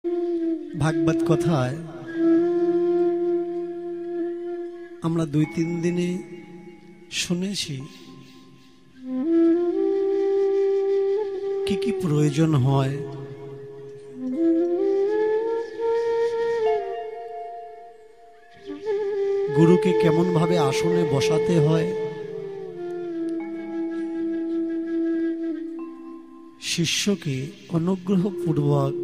ভাগবত কথায় আমরা 2-3 দিনে শুনেছি কি কি প্রয়োজন হয় গুরুকে কেমন ভাবে আসনে বসাতে হয়, শিষ্যকে অনুগ্রহপূর্বক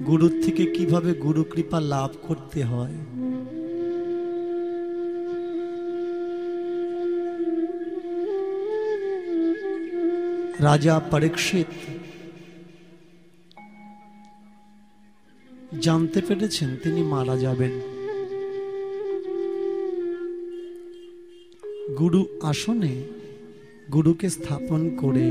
গুরুর থেকে কিভাবে গুরু কৃপা লাভ করতে হয়। রাজা পরীক্ষিত জানতে পেরেছেন তিনি মারা যাবেন। গুরু আসনে গুরুকে স্থাপন করে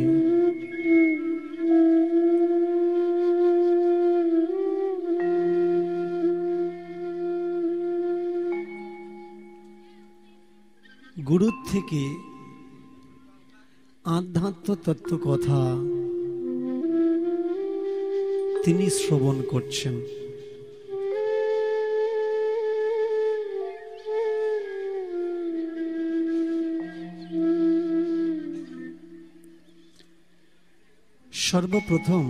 গুরুর থেকে আধ্যাত্ম তত্ত্ব কথা তিনি শ্রবণ করছেন। সর্বপ্রথম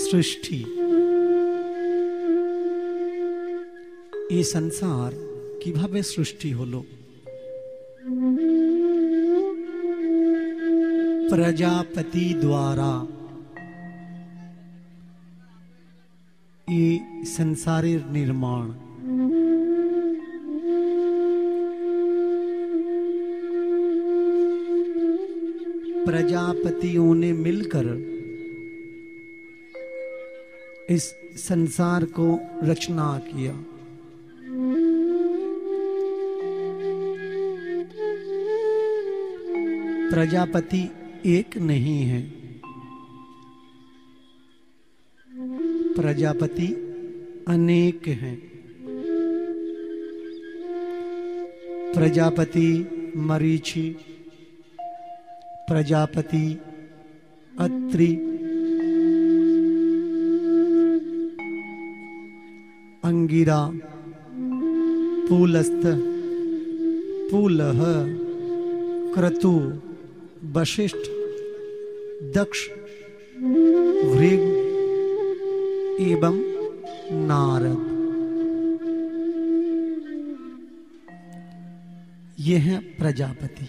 সৃষ্টি, এই সংসার কিভাবে সৃষ্টি হলো। प्रजापति द्वारा ये संसारेर निर्माण। प्रजापतियों ने मिलकर इस संसार को रचना किया। प्रजापति एक नहीं है, प्रजापति अनेक हैं। प्रजापति मरीचि, प्रजापति अत्रि, अंगिरा, पुलस्त, पुलह, क्रतु, वशिष्ठ, दक्ष, भृग एवं नारद। ये हैं प्रजापति।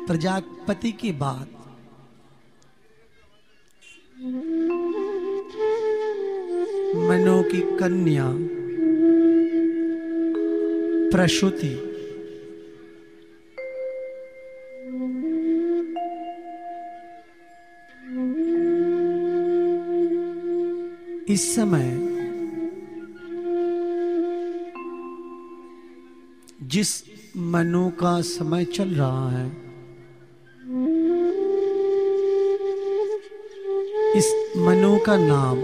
प्रजापति के बाद मनु की कन्या प्रसूति, इस समय जिस मनु का समय चल रहा है, इस मनु का नाम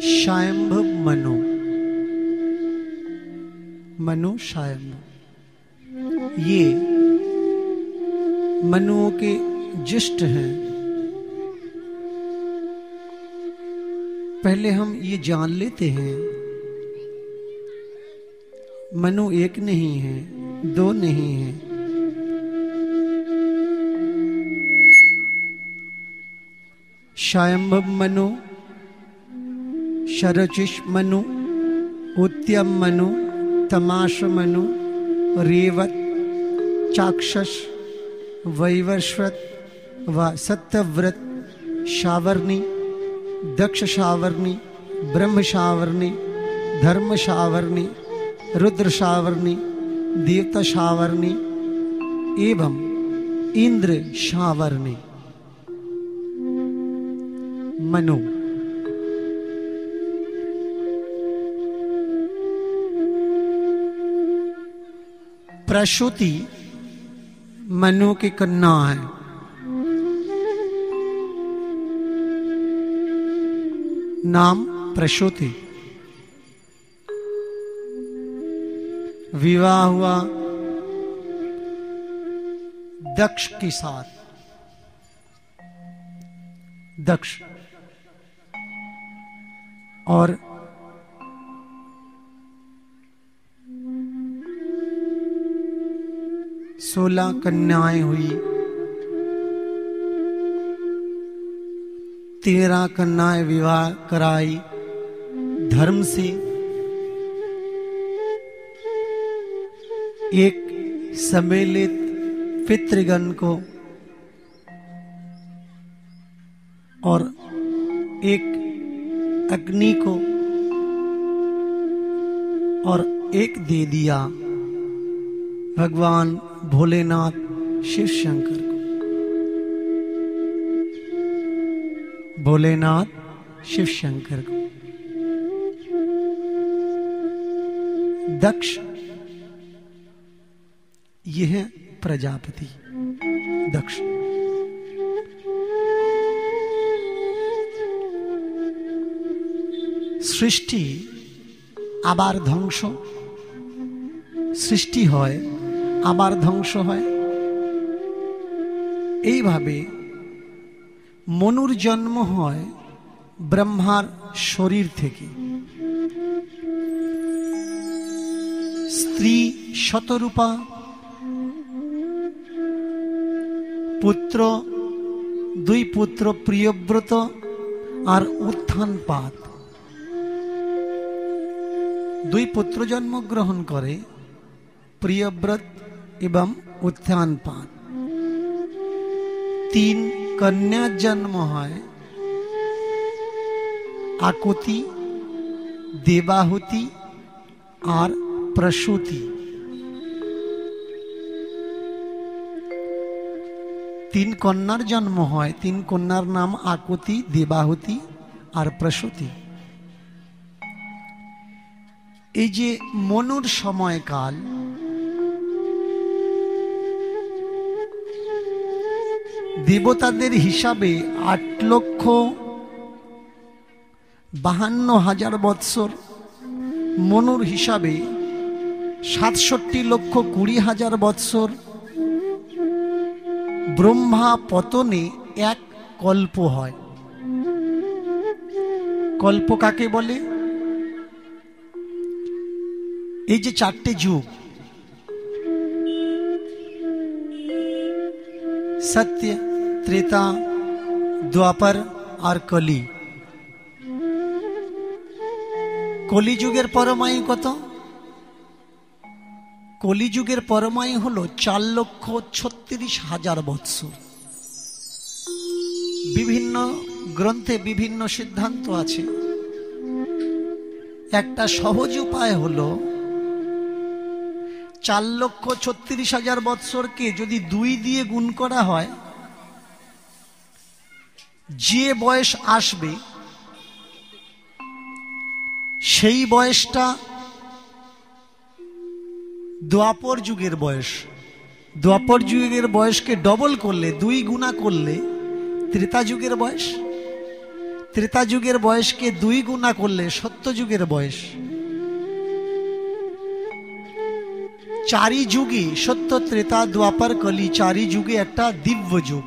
शायंभ मनु, मनु शायंभ। ये मनुओं के ज्येष्ठ हैं। पहले हम ये जान लेते हैं मनु एक नहीं है, दो नहीं है। शायंभ मनु, शरचिष मनु, उत्तम मनु, तमाश मनु, रेवत, चाक्षस, वैवस्वत व सत्यव्रत, शावर्णी, दक्ष शावर्णी, ब्रह्म शावर्णी, धर्म शावर्णी, रुद्र शावर्णी, देवता शावर्णी एवं इंद्र शावर्णी मनु। प्रसूति मनु की कन्या है। नाम प्रसूति। विवाह हुआ दक्ष के साथ। दक्ष और 16 कन्याएं हुई। 13 कन्याएं विवाह कराई धर्म से। एक सम्मिलित पितृगण को और एक अग्नि को और एक दे दिया भगवान भोलेनाथ शिव शंकर को। भोलेनाथ शिव शंकर को। दक्ष यह है प्रजापति दक्ष। सृष्टि आबार ध्वंस, सृष्टि হয় আবার ধ্বংস হয়। এইভাবে মনুর জন্ম হয় ব্রহ্মার শরীর থেকে। স্ত্রী শতরূপা, পুত্র দুই পুত্র প্রিয়ব্রত আর উত্থানপাত। দুই পুত্র জন্মগ্রহণ করে, প্রিয়ব্রত এবং উত্থানপাত। 3 कन्या जन्म है, आकुति, देवाहुति और प्रसूति। 3 कन्यार जन्म है। 3 कन्यार नाम आकुति, देवाहुति और प्रसूति। এই যে মনুর সময়কাল, দেবতাদের হিসাবে 8,52,000 বৎসর, মনুর হিসাবে 67,20,000 বৎসর। ব্রহ্মা পতনে 1 কল্প হয়। কল্প কাকে বলে? এই যে 4টে যুগ, सत्य, त्रेता, द्वापर और कली। कली जुगेर परमायु कत? कली जुगेर परमायु हलो 4,36,000 बत्सर। विभिन्न ग्रंथे विभिन्न सिद्धांत आछे। एकटा सहज उपाय हलो 4,36,000 बत्सर के यदि 2 दिए गुण करा है, जे बयस आसबे सेई बयसटा द्वापर जुगेर बयस। द्वापर जुगेर बयस के डबल करले, 2 गुणा करले त्रेता जुगेर बयस। त्रेता जुगेर बयस के 2 गुणा करले सत्य जुगेर बयस। 4 जुगे सत्य, त्रेता, द्वापर, कली 4 जुगे एक दिव्य जुग।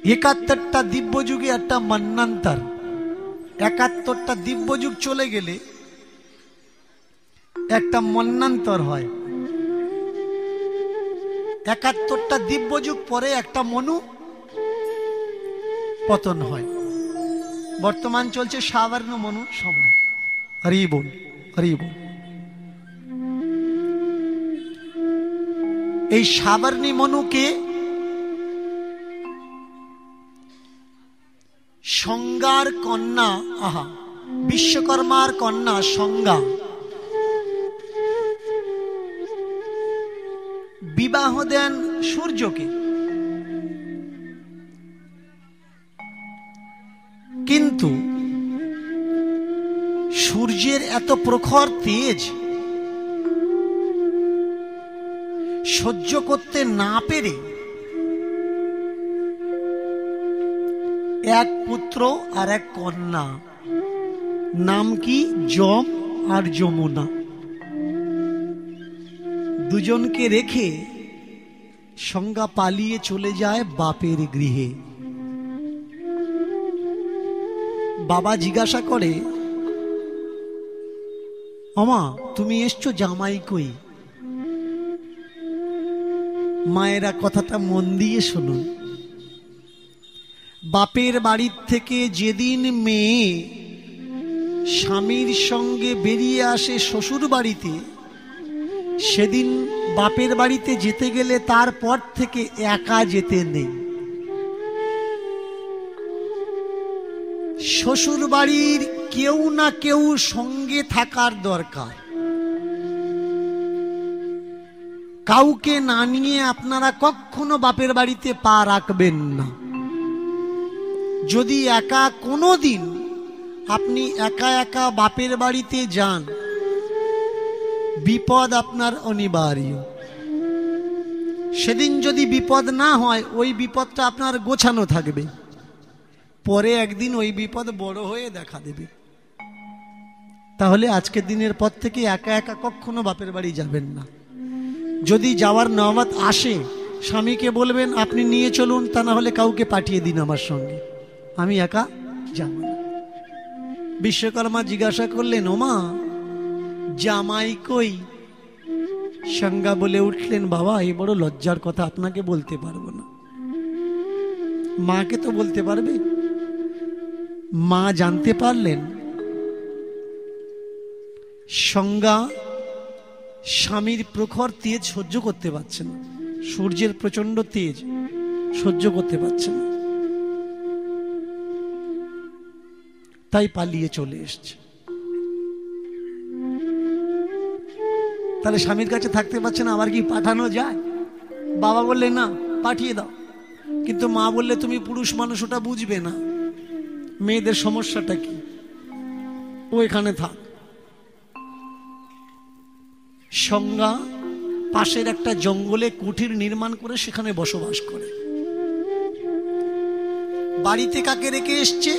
71टा दिव्य जुगे एक मन्वंतर। 71टा दिव्य जुग चले गेले एक मन्वंतर है। 71टा दिव्य जुग परे एक मनु पतन है। बर्तमान चलছে सावर्ण मनु समय। हरि बोल, हरि बोल। এই সাবর্ণী মনুকে সংজ্ঞার কন্যা, আহা, বিশ্বকর্মার কন্যা সংজ্ঞা বিবাহ দেন সূর্যকে। কিন্তু সূর্যের এত প্রখর তেজ সহ্য করতে না পেরে এক পুত্র আর এক কন্যা, নাম কি? যম আর যমুনা। দুজনকে রেখে সংজ্ঞা পালিয়ে চলে যায় বাপের গৃহে। বাবা জিজ্ঞাসা করে, ওমা তুমি এসছো, জামাই কই? মায়েরা কথাটা মন দিয়ে শুনুন। বাপের বাড়ির থেকে যেদিন মেয়ে স্বামীর সঙ্গে বেরিয়ে আসে শ্বশুর বাড়িতে, সেদিন বাপের বাড়িতে যেতে গেলে তারপর থেকে একা যেতে নেই। শ্বশুর বাড়ির কেউ না কেউ সঙ্গে থাকার দরকার। কাউকে না নিয়ে আপনারা কখনো বাপের বাড়িতে পা রাখবেন না। যদি একা কোনোদিন আপনি একা একা বাপের বাড়িতে যান, বিপদ আপনার অনিবার্য। সেদিন যদি বিপদ না হয়, ওই বিপদটা আপনার গোছানো থাকবে, পরে একদিন ওই বিপদ বড় হয়ে দেখা দেবে। তাহলে আজকের দিনের পর থেকে একা একা কখনো বাপের বাড়ি যাবেন না। যদি যাওয়ার নওবত আসে, স্বামীকে বলবেন আপনি নিয়ে চলুন, তা না হলে কাউকে পাঠিয়ে দিন আমার সঙ্গে, আমি একা যাব না। বিশ্বকর্মা জিজ্ঞাসা করলেন, ওমা জামাই কই? সংজ্ঞা বলে উঠলেন, বাবা এই বড় লজ্জার কথা, আপনাকে বলতে পারবো না। মাকে তো বলতে পারবে। মা জানতে পারলেন সংজ্ঞা স্বামীর প্রখর তেজ সহ্য করতে পারছে না, সূর্যের প্রচন্ড তেজ সহ্য করতে পারছে না, তাই পালিয়ে চলে এসছে। তাহলে স্বামীর কাছে থাকতে পারছে না, আবার কি পাঠানো যায়? বাবা বললে না, পাঠিয়ে দাও। কিন্তু মা বললে তুমি পুরুষ মানুষ, ওটা বুঝবে না, মেয়েদের সমস্যাটা কি, ও এখানে থাক। সংজ্ঞা পাশের একটা জঙ্গলে কুঠির নির্মাণ করে সেখানে বসবাস করে। বাড়িতে কাকে রেখে এসছে?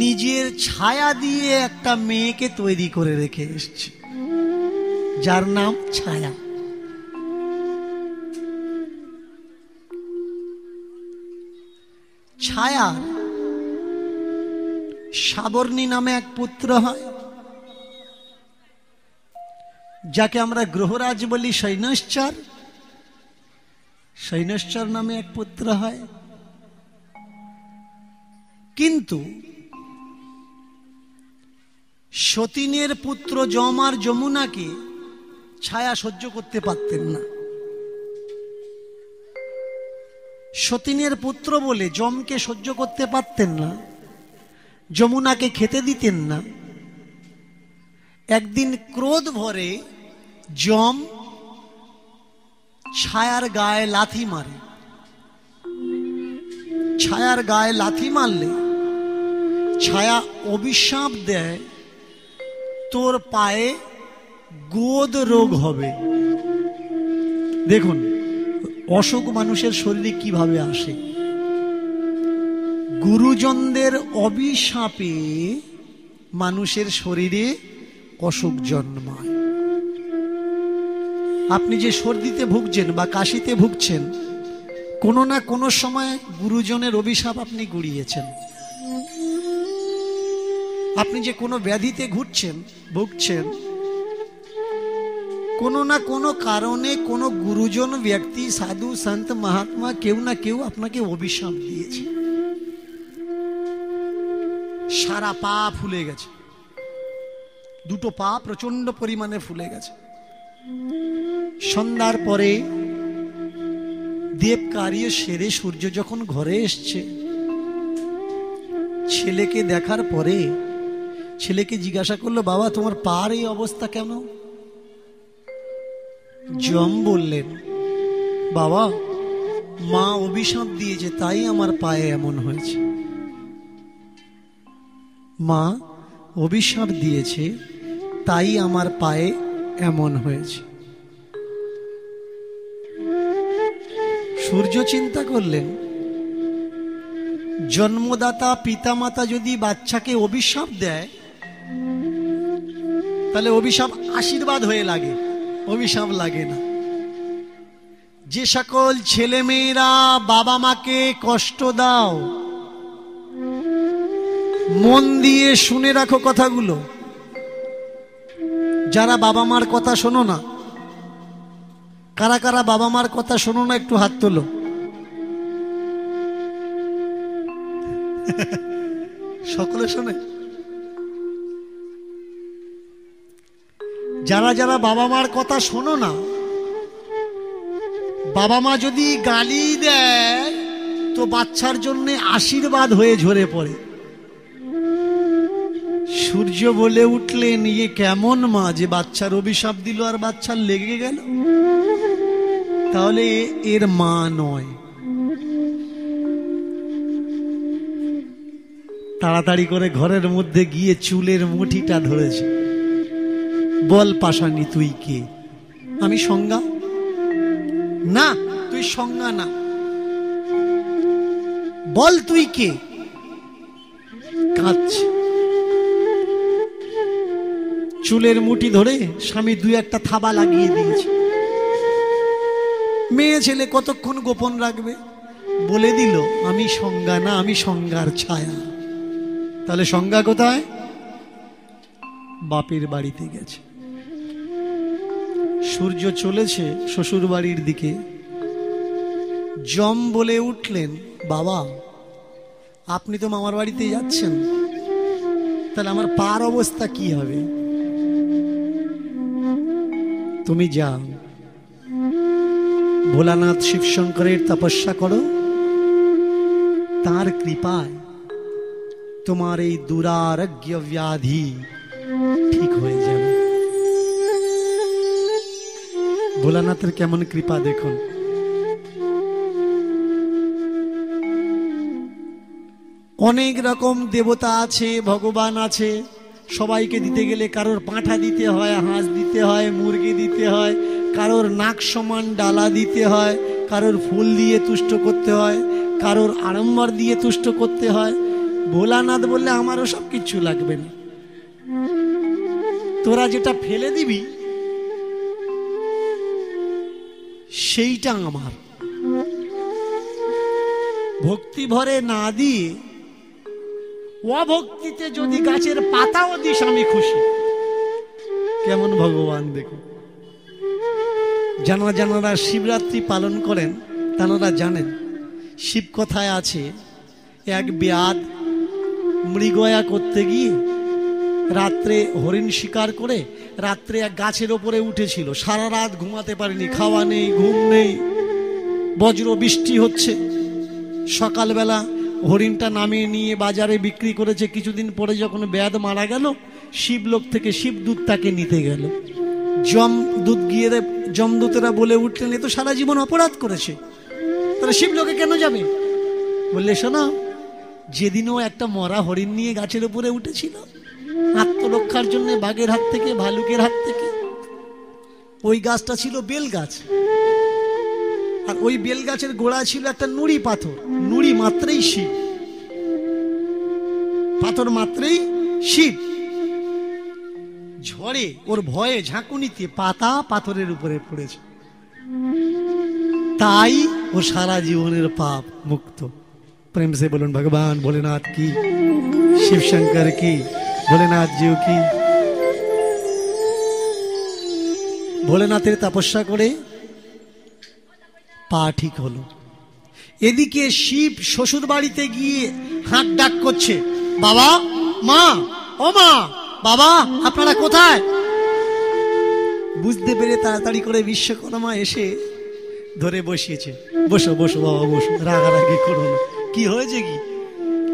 নিজের ছায়া দিয়ে একটা মেয়েকে তৈরি করে রেখে এসছে, যার নাম ছায়া। ছায়া সাবর্ণী নামে এক পুত্র হয়, যাকে আমরা গ্রহরাজ বলি। শৈনশ্চর নামে এক পুত্র হয়। কিন্তু সতীনের পুত্র যম আর যমুনাকে ছায়া সহ্য করতে পারতেন না। সতীনের পুত্র বলে যমকে সহ্য করতে পারতেন না, যমুনাকে খেতে দিতেন না। একদিন ক্রোধ ভরে যম ছায়ার গায়ে লাথি মারে। ছায়ার গায়ে লাথি মারলে ছায়া অভিশাপ দেয়, তোর পায়ে গোদ রোগ হবে। দেখুন অসুখ মানুষের শরীরে কিভাবে আসে। গুরুজনদের অভিশাপে মানুষের শরীরে অসুখ জন্মায়। আপনি যে সর্দিতে ভুগছেন বা কাশিতে ভুগছেন, কোনো না কোনো সময় গুরুজনের অভিশাপ আপনি গুড়িয়েছেন। আপনি যে কোনো ব্যাধিতে ভুগছেন, কোনো না কোনো কারণে কোনো গুরুজন ব্যক্তি, সাধু সন্ত মহাত্মা, কেউ না কেউ আপনাকে অভিশাপ দিয়েছে। সারা পা ফুলে গেছে, দুটো পা প্রচন্ড পরিমাণে ফুলে গেছে। সন্ধ্যার পরে দেব কার্য সেরে সূর্য যখন ঘরে এসছে, ছেলেকে দেখার পরে ছেলেকে জিজ্ঞাসা করলো, বাবা তোমার পার এই অবস্থা কেন? যম বললেন, বাবা মা অভিশাপ দিয়েছে, তাই আমার পায়ে এমন হয়েছে। মা অভিশাপ দিয়েছে, তাই আমার পায়ে এমন হয়েছে। সূর্য চিন্তা করলেন, জন্মদাতা পিতামাতা যদি বাচ্চাকে অভিশাপ দেয়, তাহলে অভিশাপ আশীর্বাদ হয়ে লাগে, অভিশাপ লাগে না। যে সকল ছেলে মেয়েরা বাবা মাকে কষ্ট দাও, মন দিয়ে শুনে রাখো কথাগুলো। যারা বাবা মার কথা শোনো না, কারা কারা বাবা মার কথা শোনো না, একটু হাত তোলো। সকলে শোনে। যারা যারা বাবা মার কথা শোনো না, বাবা মা যদি গালি দেয় তো বাচ্চার জন্য আশীর্বাদ হয়ে ঝরে পড়ে। সূর্য বলে উঠলেন, ইয়ে কেমন মা যে বাচ্চার অভিশাপ দিল আর বাচ্চার লেগে গেল? তাহলে এর মা নয়। তাড়াতাড়ি করে ঘরের মধ্যে গিয়ে চুলের মুঠিটা ধরেছে। বল পাশানি, তুই কে? আমি সংজ্ঞা না, তুই সংজ্ঞা না, বল তুই কে? কাঁদছে। চুলের মুঠি ধরে স্বামী দুই একটা থাবা লাগিয়ে দিয়েছে। মেয়ে ছেলে কতক্ষণ গোপন রাখবে? বলে দিল, আমি সংজ্ঞা না, আমি সংজ্ঞার ছায়া। তাহলে সংজ্ঞা কোথায়? বাপের বাড়িতে গেছে। সূর্য চলেছে শ্বশুর বাড়ির দিকে। যম বলে উঠলেন, বাবা আপনি তো মামার বাড়িতে যাচ্ছেন, তাহলে আমার পার অবস্থা কি হবে? তুমি যাও, ভোলানাথ শিবশঙ্করের তপস্যা করো, তার কৃপায় তোমার এই দুরারোগ্য ব্যাধি ঠিক হয়ে যাবে। ভোলানাথের কেমন কৃপা দেখুন। অনেক রকম দেবতা আছে, ভগবান আছে, সবাইকে দিতে গেলে কারোর পাঁঠা দিতে হয়, হাঁস দিতে হয়, মুরগি দিতে হয়, কারোর নাক সমান ডালা দিতে হয়, কারোর ফুল দিয়ে তুষ্ট করতে হয়, কারোর আড়ম্বর দিয়ে তুষ্ট করতে হয়। ভোলানাথ বললে, আমারও সব কিচ্ছু লাগবে না, তোরা যেটা ফেলে দিবি সেইটা আমার। ভক্তি ভরে না দিয়ে অভক্তিতে যদি গাছের পাতাও দিস আমি খুশি। কেমন ভগবান দেখুন। যারা শিবরাত্রি পালন করেন তারা জানেন শিব কথায় আছে, এক ব্যাধ মৃগয়া করতে গিয়ে রাত্রে হরিণ শিকার করে রাত্রে এক গাছের ওপরে উঠেছিল। সারা রাত ঘুমাতে পারেনি, খাওয়া নেই, ঘুম নেই, বজ্র বৃষ্টি হচ্ছে। সকালবেলা হরিণটা নামিয়ে নিয়ে বাজারে বিক্রি করেছে। কিছুদিন পরে যখন ব্যাধ মারা গেল, শিবলোক থেকে শিবদূত তাকে নিতে গেল। যমদূতেরা বলে উঠলেন, এ তো সারা জীবন অপরাধ করেছে, তাহলে শিবলোকে কেন যাবে? বললে, শোনো, যেদিনও একটা মরা হরিণ নিয়ে গাছের উপরে উঠেছিল আত্মরক্ষার জন্য বাঘের হাত থেকে, ভালুকের হাত থেকে, ওই গাছটা ছিল বেল গাছ। আর ওই বেল গাছের গোড়া ছিল একটা নুড়ি পাথর। নুড়ি মাত্রেই শিব, পাথর মাত্রেই শিব। ঝড়ে ওর ভয়ে ঝাঁকুনিতে পাতা পাথরের উপরে পড়েছে, তাই ও সারা জীবনের পাপ মুক্ত। প্রেম সে বলুন ভগবান ভোলেনাথ কি, শিব শঙ্কর কি, ভোলেনাথ জিউ কি। ভোলেনাথের তপস্যা করে পা ঠিক হলো। এদিকে শিব শ্বশুর বাড়িতে গিয়ে হাঁক ডাক করছে, বাবা, মা, ও মা, বাবা আপনারা কোথায়? বুঝতে পেরে তাড়াতাড়ি করে বিশ্বকর্মা এসে ধরে বসিয়েছে। বসো বসো বাবা বসো, রাগারাগি করো না। কি হয়েছে কি?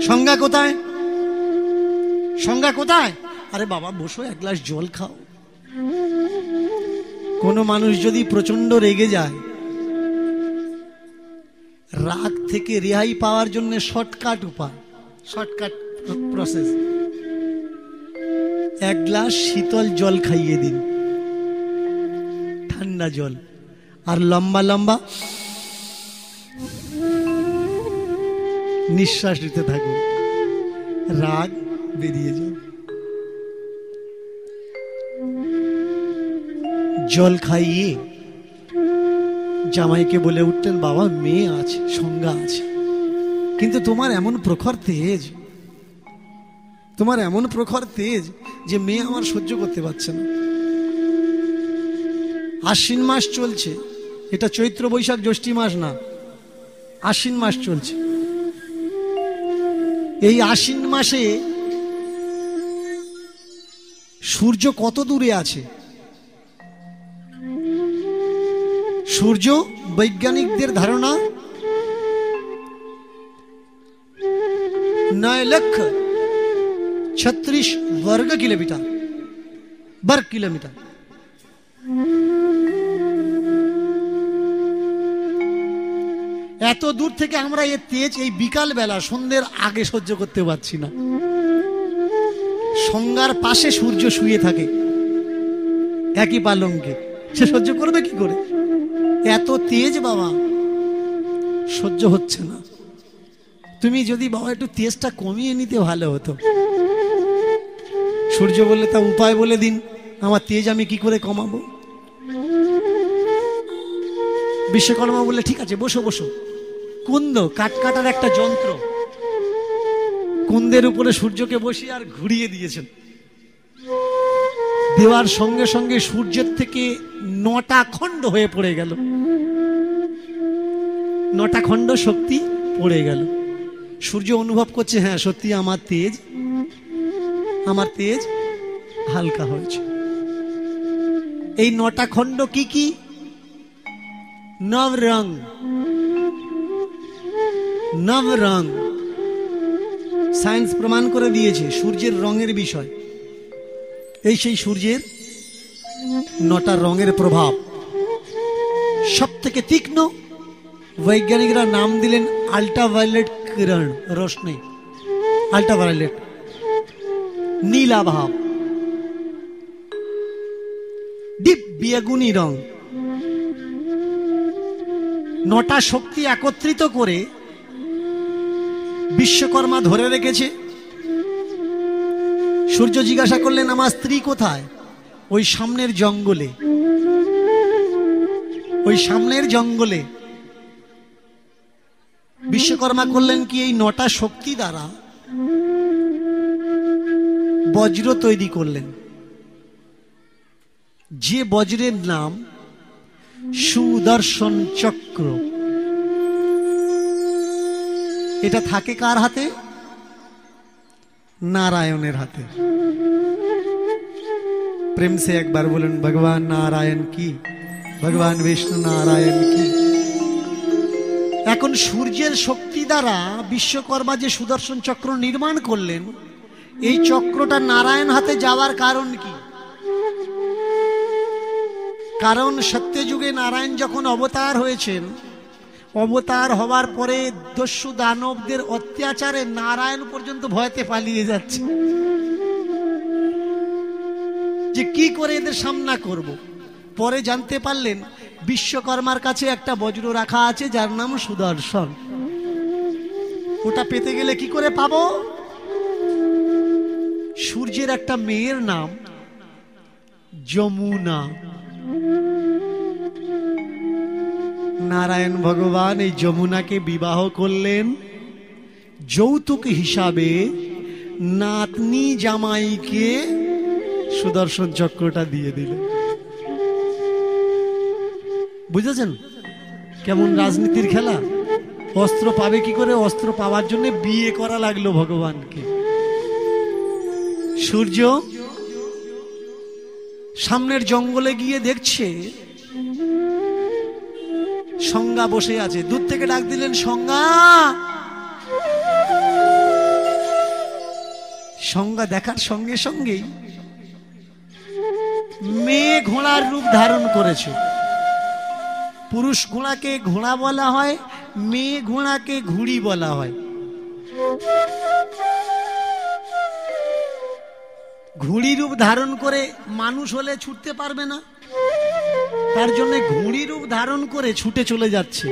সংজ্ঞা কোথায়? সংজ্ঞা কোথায়? আরে বাবা বসো, এক গ্লাস জল খাও। কোনো মানুষ যদি প্রচন্ড রেগে যায়, রাগ থেকে রেহাই পাওয়ার জন্য শর্টকাট উপায়, শর্টকাট প্রসেস, এক গ্লাস শীতল জল খাইয়ে দিন, ঠান্ডা জল, আর লম্বা লম্বা নিঃশ্বাস নিতে থাকুন, রাগ বেরিয়ে যাবে। জল খাইয়ে জামাইকে বলে উঠতেন, বাবা মেয়ে আছে, সংজ্ঞা আছে, কিন্তু তোমার এমন প্রখর তেজ, তোমার এমন প্রখর তেজ যে মেয়ে আমার সহ্য করতে পারছে না। আশ্বিন মাস চলছে, এটা চৈত্র বৈশাখ জ্যৈষ্ঠী মাস না, আশ্বিন মাস চলছে। এই আশ্বিন মাসে সূর্য কত দূরে আছে? সূর্য বৈজ্ঞানিকদের ধারণা 9,36,000 वर्ग किलोमीटर। এত দূর থেকে আমরা এর তেজ এই বিকাল বেলা সন্ধ্যের আগে সহ্য করতে পারছি না। সংজ্ঞার পাশে সূর্য শুয়ে থাকে একই পালঙ্কে, সে সহ্য করবে কি করে? এত তেজ বাবা, সহ্য হচ্ছে না। তুমি যদি বাবা একটু তেজটা কমিয়ে নিতে ভালো হতো। সূর্য বললে, তা উপায় বলে দিন, আমার তেজ আমি কি করে কমাবো? বিশ্বকর্মা বললে, ঠিক আছে বসো বসো। কুন্দ, কাঠ কাটার একটা যন্ত্র, কুন্দের উপরে সূর্যকে বসিয়ে আর ঘুরিয়ে দিয়েছেন। দেওয়ার সঙ্গে সঙ্গে সূর্যের থেকে 9টা খণ্ড হয়ে পড়ে গেল, 9টা খণ্ড শক্তি পড়ে গেল। সূর্য অনুভব করছে, হ্যাঁ সত্যি আমার তেজ হালকা হয়েছে। এই 9টা খণ্ড কি কি? নবরং, নবরং। সায়েন্স প্রমাণ করে দিয়েছে সূর্যের রঙের বিষয়। এই সেই সূর্যের 9টা রঙের প্রভাব। সব থেকে তীক্ষ্ণ বৈজ্ঞানিকরা নাম দিলেন আল্ট্রাভায়োলেট কিরণ, রোশনি, আল্ট্রাভায়োলেট, নীলা ভাব, ডিপ বেগুনি রং। 9টা শক্তি একত্রিত করে বিশ্বকর্মা ধরে রেখেছে। সূর্য জিজ্ঞাসা করলেন, আমার স্ত্রী কোথায়? ওই সামনের জঙ্গলে, ওই সামনের জঙ্গলে। বিশ্বকর্মা করলেন কি, এই 9টা শক্তি দ্বারা বজ্র তৈরি করলেন, যে বজ্রের নাম সুদর্শন চক্র। এটা থাকে কার হাতে? नारायणের হাতে। प्रेम से एक बार बोलें, भगवान नारायण की, भगवान विष्णु नारायण की। এখন সূর্যের শক্তি দ্বারা বিশ্বকর্মা যে সুদর্শন চক্র নির্মাণ করলেন, এই চক্রটা নারায়ণ হাতে যাওয়ার কারণ কি? কারণ সত্যযুগে নারায়ণ যখন অবতার হয়েছেন, অবতার হওয়ার পরে দস্যু দানবদের অত্যাচারে নারায়ণ পর্যন্ত ভয়তে পালিয়ে যাচ্ছে যে কি করে এদের সামনা করব। পরে জানতে পারলেন বিশ্বকর্মার কাছে একটা বজ্র রাখা আছে যার নাম সুদর্শন। ওটা পেতে গেলে কি করে পাবো? সূর্যের একটা মেয়ের নাম যমুনা। নারায়ণ ভগবান এই যমুনাকে বিবাহ করলেন, যৌতুক হিসাবে নাতনি জামাইকে সুদর্শন চক্রটা দিয়ে দিলেন। বুঝেছেন কেমন রাজনীতির খেলা? অস্ত্র পাবে কি করে? অস্ত্র পাওয়ার জন্য বিয়ে করা লাগলো ভগবানকে। সূর্য সামনের জঙ্গলে গিয়ে দেখছে সংজ্ঞা বসে আছে। দূর থেকে ডাক দিলেন, সংজ্ঞা। সংজ্ঞা দেখার সঙ্গে সঙ্গেই মেয়ে ঘোড়ার রূপ ধারণ করেছে। পুরুষ ঘোড়াকে ঘোড়া বলা হয়, মেয়ে ঘোড়াকে ঘুড়ি বলা হয়। ঘুড়ি রূপ ধারণ করে মানুষ হলে ছুটতে পারবে না, তার জন্য ঘুড়ি রূপ ধারণ করে ছুটে চলে যাচ্ছে।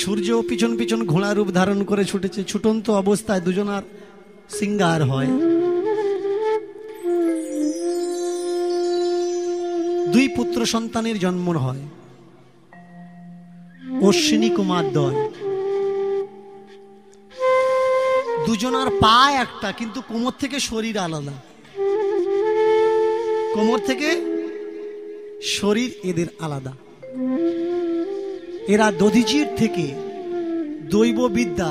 সূর্য পিছন পিছন ঘোড়া রূপ ধারণ করে ছুটেছে। ছুটন্ত অবস্থায় দুজনার সিঙ্গার হয়। দুই পুত্র সন্তানের জন্ম হয়, অশ্বিনী কুমার দ্বয়। দুজনার পা একটা, কিন্তু কোমর থেকে শরীর আলাদা। কোমর থেকে শরীর এদের আলাদা। এরা দধিচির থেকে দৈব বিদ্যা,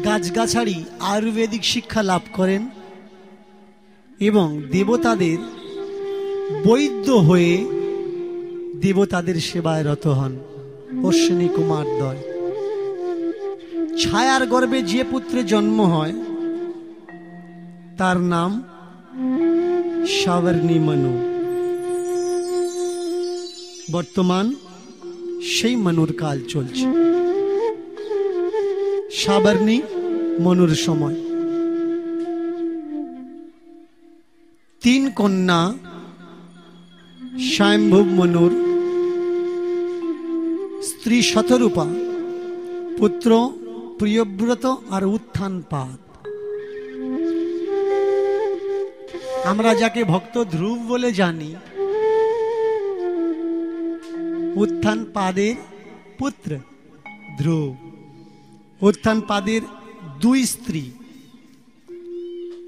গাছগাছাড়ি, আয়ুর্বেদিক শিক্ষা লাভ করেন এবং দেবতাদের বৈদ্য হয়ে দেবতাদের সেবায় রত হন। অশ্বিনী কুমার দ্বয়। ছায়ার গর্ভে যে পুত্রের জন্ম হয় তার নাম সাবর্ণী মনু। বর্তমান সেই মনুর কাল চলছে, সাবর্ণী মনুর সময়। তিন কন্যা স্বয়ম্ভুব মনুর, স্ত্রী শতরূপা, পুত্র প্রিয়ব্রত আর উত্থানপাদ। আমরা যাকে ভক্ত ধ্রুব বলে জানি, উত্থানপাদের পুত্র ধ্রুব। উত্থানপাদের দুই স্ত্রী,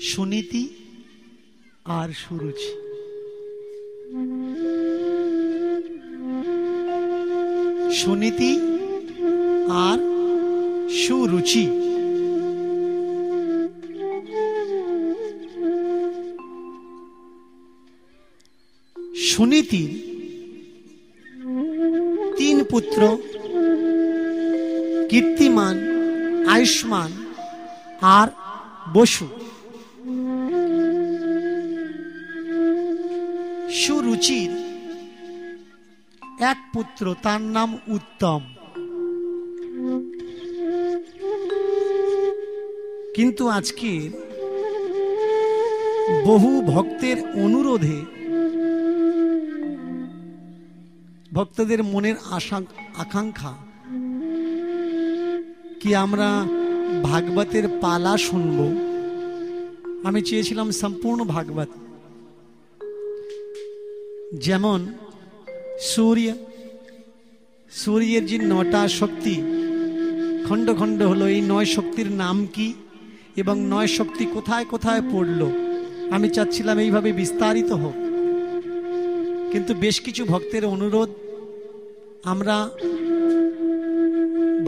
সুনীতি আর সুরুচি। সুনীতি আর সুরুচি। সুনীতির তিন পুত্র, কীর্তিমান, আয়ুষ্মান আর বসু। সুরুচির এক পুত্র, তার নাম উত্তম। কিন্তু আজকে বহু ভক্তের অনুরোধে, ভক্তদের মনের আকাঙ্ক্ষা কি আমরা ভাগবতের পালা শুনব। আমি চেয়েছিলাম সম্পূর্ণ ভাগবত, যেমন সূর্যের যে 9টা শক্তি খণ্ড খণ্ড হলো, এই 9 শক্তির নাম কি এবং 9 শক্তি কোথায় কোথায় পড়লো, আমি চাচ্ছিলাম এইভাবে বিস্তারিত হোক। কিন্তু বেশ কিছু ভক্তের অনুরোধ, আমরা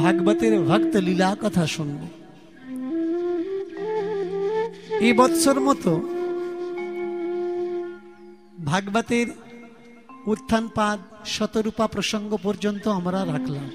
ভাগবতের ভক্ত লীলা কথা শুনব। এই বৎসর মতো ভাগবতের উত্থানপাদ শতরূপা প্রসঙ্গ পর্যন্ত আমরা রাখলাম।